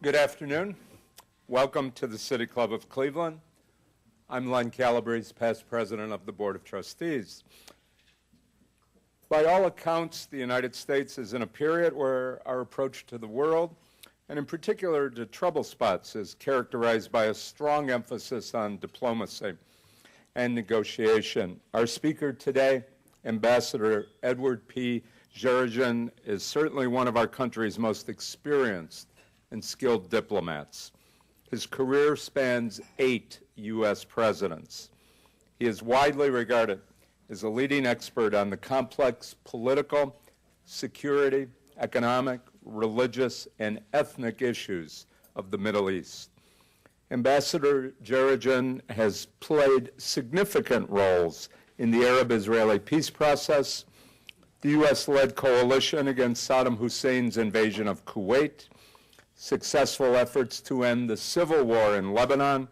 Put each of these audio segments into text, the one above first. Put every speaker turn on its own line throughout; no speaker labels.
Good afternoon. Welcome to the City Club of Cleveland. I'm Len Calabrese, past president of the Board of Trustees. By all accounts, the United States is in a period where our approach to the world, and in particular to trouble spots, is characterized by a strong emphasis on diplomacy and negotiation. Our speaker today, Ambassador Edward P. Djerejian, is certainly one of our country's most experienced and skilled diplomats. His career spans 8 U.S. presidents. He is widely regarded as a leading expert on the complex political, security, economic, religious, and ethnic issues of the Middle East. Ambassador Djerejian has played significant roles in the Arab-Israeli peace process, the U.S.-led coalition against Saddam Hussein's invasion of Kuwait, successful efforts to end the civil war in Lebanon,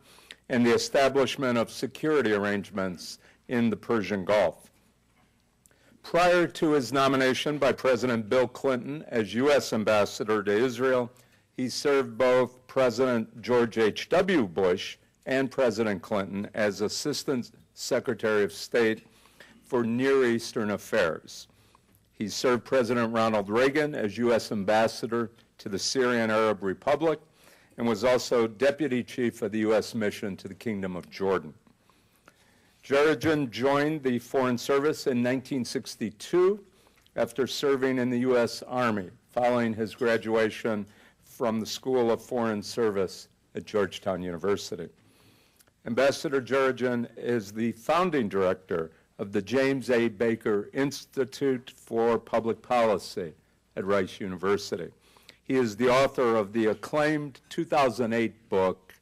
and the establishment of security arrangements in the Persian Gulf. Prior to his nomination by President Bill Clinton as U.S. Ambassador to Israel, he served both President George H.W. Bush and President Clinton as Assistant Secretary of State for Near Eastern Affairs. He served President Ronald Reagan as U.S. Ambassador to the Syrian Arab Republic and was also Deputy Chief of the U.S. Mission to the Kingdom of Jordan. Djerejian joined the Foreign Service in 1962 after serving in the U.S. Army following his graduation from the School of Foreign Service at Georgetown University. Ambassador Djerejian is the founding director of the James A. Baker Institute for Public Policy at Rice University. He is the author of the acclaimed 2008 book,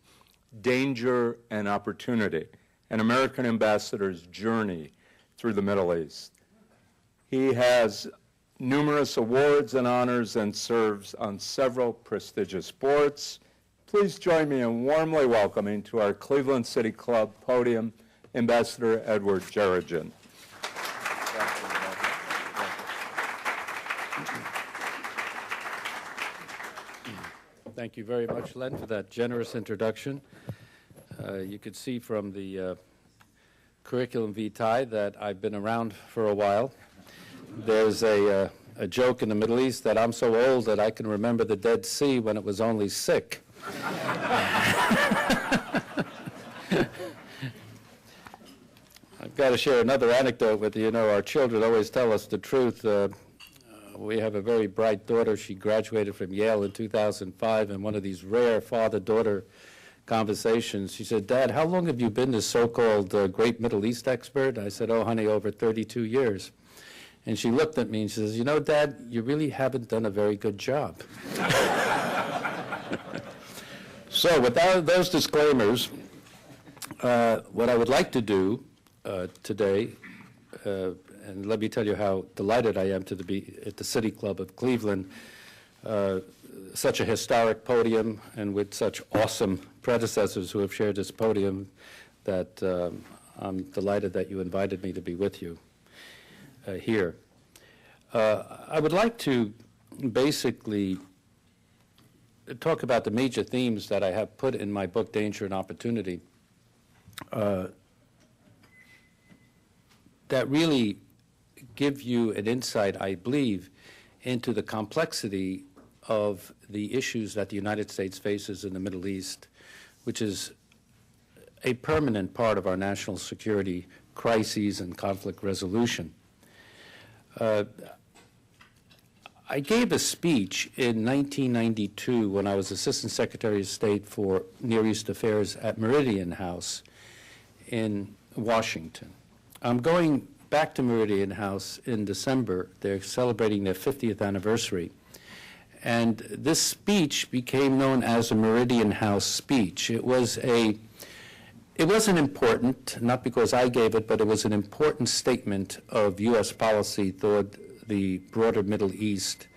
Danger and Opportunity, An American Ambassador's Journey Through the Middle East. He has numerous awards and honors and serves on several prestigious boards. Please join me in warmly welcoming to our Cleveland City Club podium, Ambassador Edward Djerejian.
Thank you very much, Len, for that generous introduction. You could see from the curriculum vitae that I've been around for a while. There's a joke in the Middle East that I'm so old that I can remember the Dead Sea when it was only sick. I've got to share another anecdote with you. You know, our children always tell us the truth. We have a very bright daughter. She graduated from Yale in 2005, and one of these rare father-daughter conversations, she said, "Dad, how long have you been this so-called great Middle East expert?" I said, "Oh, honey, over 32 years. And she looked at me and she says, "You know, Dad, you really haven't done a very good job." So with those disclaimers, what I would like to do today, and let me tell you how delighted I am to be at the City Club of Cleveland, such a historic podium and with such awesome predecessors who have shared this podium, that I'm delighted that you invited me to be with you here. I would like to basically talk about the major themes that I have put in my book, Danger and Opportunity, that really give you an insight, I believe, into the complexity of the issues that the United States faces in the Middle East, which is a permanent part of our national security crises and conflict resolution. I gave a speech in 1992 when I was Assistant Secretary of State for Near East Affairs at Meridian House in Washington. I'm going back to Meridian House in December. They're celebrating their 50th anniversary. And this speech became known as a Meridian House speech. It wasn't important, not because I gave it, but it was an important statement of U.S. policy toward the broader Middle East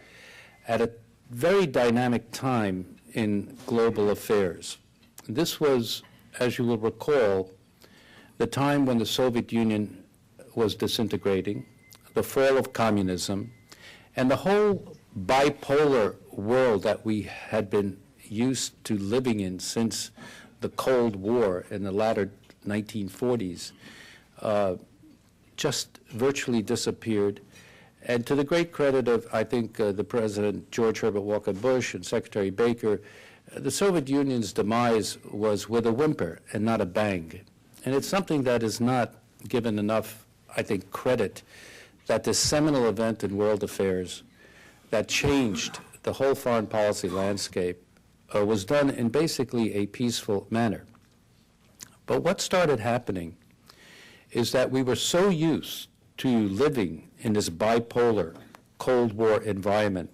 at a very dynamic time in global affairs. This was, as you will recall, the time when the Soviet Union was disintegrating, the fall of communism, and the whole bipolar world that we had been used to living in since the Cold War in the latter 1940s just virtually disappeared. And to the great credit of, I think, the President George Herbert Walker Bush and Secretary Baker, the Soviet Union's demise was with a whimper and not a bang. And it's something that is not given enough, I think, credit, that this seminal event in world affairs that changed the whole foreign policy landscape was done in basically a peaceful manner. But what started happening is that we were so used to living in this bipolar Cold War environment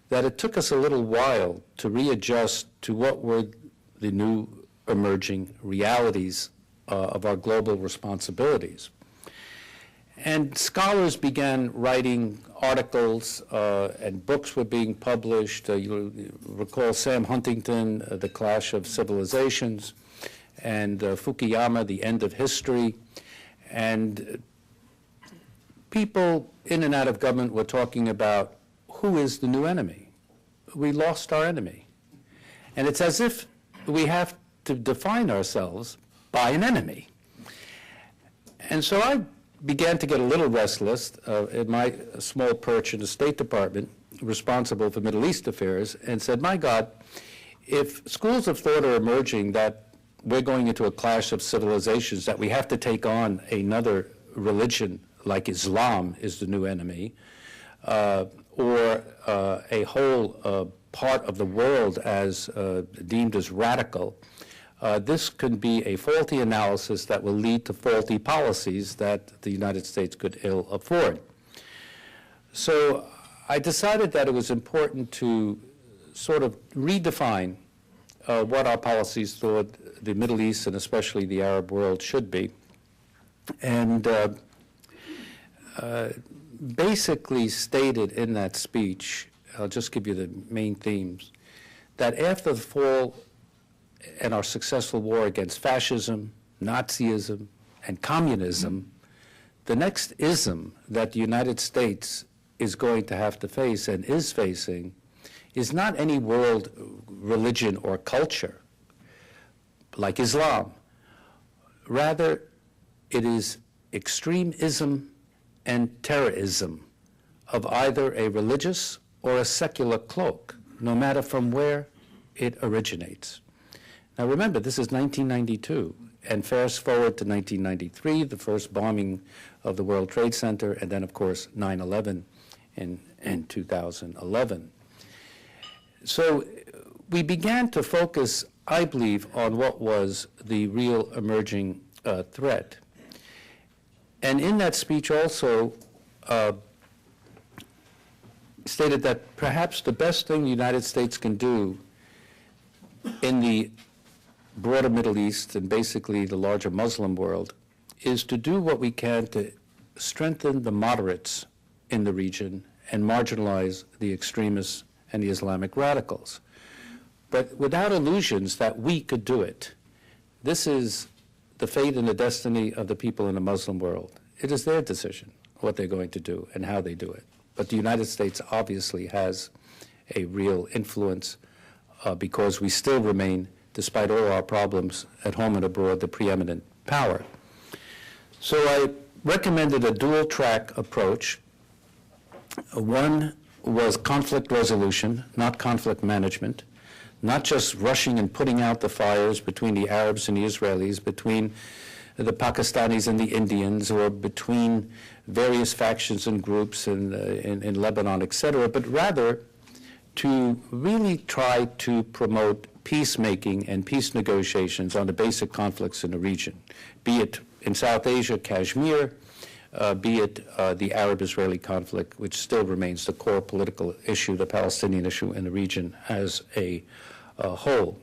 that it took us a little while to readjust to what were the new emerging realities of our global responsibilities. And scholars began writing articles, and books were being published. You'll recall Sam Huntington, The Clash of Civilizations, and Fukuyama, The End of History. And people in and out of government were talking about who is the new enemy. We lost our enemy. And it's as if we have to define ourselves by an enemy. And so I began to get a little restless in my small perch in the State Department, responsible for Middle East affairs, and said, my God, if schools of thought are emerging that we're going into a clash of civilizations, that we have to take on another religion like Islam is the new enemy, or a whole part of the world as deemed as radical, this can be a faulty analysis that will lead to faulty policies that the United States could ill afford. So I decided that it was important to sort of redefine what our policies thought the Middle East and especially the Arab world should be, and basically stated in that speech, I'll just give you the main themes, that after the fall and our successful war against fascism, Nazism, and communism, the next ism that the United States is going to have to face and is facing is not any world religion or culture like Islam. Rather, it is extremism and terrorism of either a religious or a secular cloak, no matter from where it originates. Now remember, this is 1992, and fast forward to 1993, the first bombing of the World Trade Center, and then, of course, 9/11 in 2011. So we began to focus, I believe, on what was the real emerging threat. And in that speech also stated that perhaps the best thing the United States can do in the broader Middle East and basically the larger Muslim world is to do what we can to strengthen the moderates in the region and marginalize the extremists and the Islamic radicals. But without illusions that we could do it. This is the fate and the destiny of the people in the Muslim world. It is their decision what they're going to do and how they do it. But the United States obviously has a real influence because we still remain, despite all our problems at home and abroad, the preeminent power. So I recommended a dual-track approach. One was conflict resolution, not conflict management, not just rushing and putting out the fires between the Arabs and the Israelis, between the Pakistanis and the Indians, or between various factions and groups in Lebanon, etc., but rather to really try to promote peacemaking and peace negotiations on the basic conflicts in the region, be it in South Asia, Kashmir, be it the Arab-Israeli conflict, which still remains the core political issue, the Palestinian issue in the region as a whole.